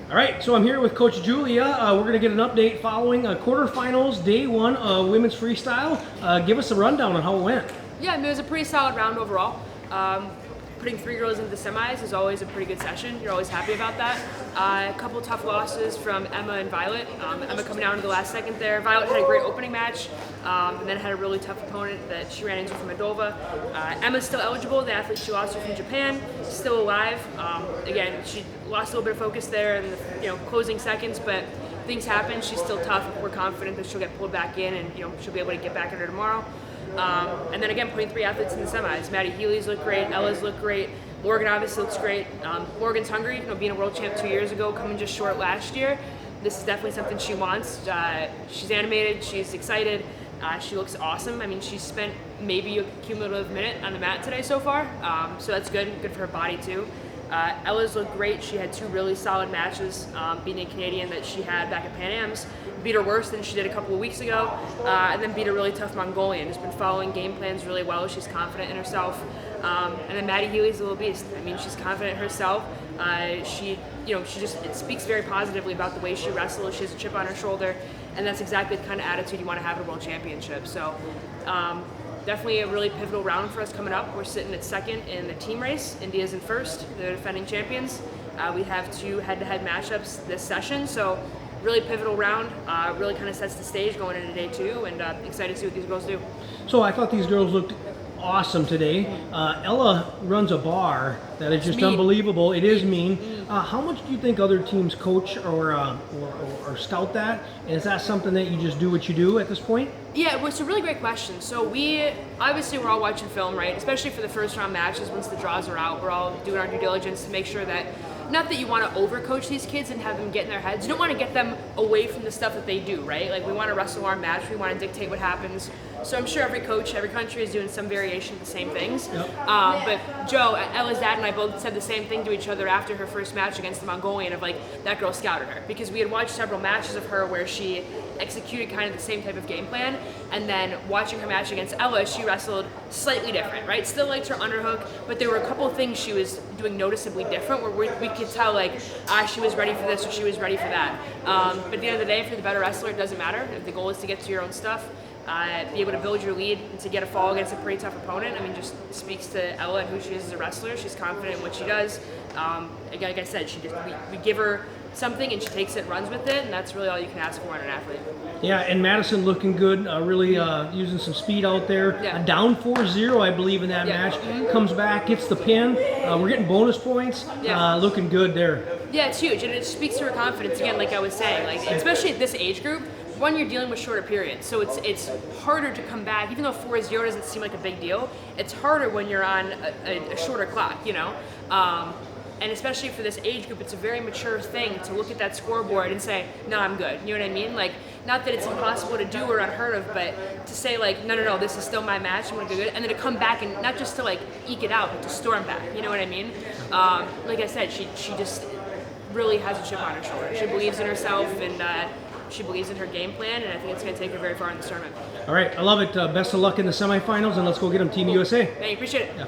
All right, so I'm here with Coach Julia. We're going to get an update following quarterfinals, day one of women's freestyle. Give us a rundown on how it went. Yeah, I mean, it was a pretty solid round overall. Putting 3 girls into the semis is always a pretty good session. You're always happy about that. A couple tough losses from Emma and Violet. Emma coming down to the last second there. Violet had a great opening match, and then had a really tough opponent that she ran into from Moldova. Emma's still eligible. The athlete she lost to from Japan, still alive. Again, she lost a little bit of focus there in the closing seconds, but things happen. She's still tough. We're confident that she'll get pulled back in, and she'll be able to get back at her tomorrow. And then again, putting 3 athletes in the semis. Maddie Healy's looked great, Ella's looked great, Morgan obviously looks great. Morgan's hungry, being a world champ 2 years ago, coming just short last year. This is definitely something she wants. She's animated, she's excited, she looks awesome. I mean, she's spent maybe a cumulative minute on the mat today so far, so that's good for her body too. Ella's looked great. She had 2 really solid matches, beating a Canadian that she had back at Pan Am's, beat her worse than she did a couple of weeks ago, and then beat a really tough Mongolian who's been following game plans really well. She's confident in herself. And then Maddie Healy's a little beast. I mean, she's confident in herself. She just speaks very positively about the way she wrestles. She has a chip on her shoulder, and that's exactly the kind of attitude you want to have at a world championship. So definitely a really pivotal round for us coming up. We're sitting at second in the team race. India's in first. They're defending champions. We have 2 head-to-head matchups this session, so really pivotal round. Really kind of sets the stage going into day 2, and excited to see what these girls do. So I thought these girls looked awesome today. Ella runs a bar that is just unbelievable. It is mean. How much do you think other teams coach or scout that? And is that something that you just do what you do at this point? Yeah, well, it's a really great question. So we're all watching film, right? Especially for the first round matches, once the draws are out, we're all doing our due diligence to make sure that, not that you want to overcoach these kids and have them get in their heads. You don't want to get them away from the stuff that they do, right? Like, we want to wrestle our match, we want to dictate what happens. So I'm sure every coach, every country is doing some variation of the same things. Yep. But Joe, Ella's dad and I both said the same thing to each other after her first match against the Mongolian of, like, that girl scouted her. Because we had watched several matches of her where she executed kind of the same type of game plan, and then watching her match against Ella, she wrestled slightly different, right? Still liked her underhook, but there were a couple of things she was doing noticeably different where we could tell, like, she was ready for this or she was ready for that. But at the end of the day, if you're the better wrestler, it doesn't matter. If the goal is to get to your own stuff, be able to build your lead and to get a fall against a pretty tough opponent, I mean, just speaks to Ella and who she is as a wrestler. She's confident in what she does. Like I said, we give her something and she takes it and runs with it, and that's really all you can ask for in an athlete. Yeah, and Madison looking good, really using some speed out there. Yeah. Down 4-0, I believe, in that match. Comes back, gets the pin. We're getting bonus points. Looking good there. Yeah, it's huge, and it speaks to her confidence again, like I was saying. Like, especially at this age group, one, you're dealing with shorter periods, so it's harder to come back. Even though 4-0 doesn't seem like a big deal, it's harder when you're on a shorter clock, and especially for this age group, it's a very mature thing to look at that scoreboard and say, no, I'm good. You know what I mean? Like, not that it's impossible to do or unheard of, but to say, like, no, this is still my match, I'm gonna go good, and then to come back and not just to, like, eke it out, but to storm back. You know what I mean? Like I said, she just really has a chip on her shoulder. She believes in herself, and she believes in her game plan, and I think it's going to take her very far in this tournament. All right, I love it. Best of luck in the semifinals, and let's go get them, Team USA. Thank you, appreciate it. Yeah.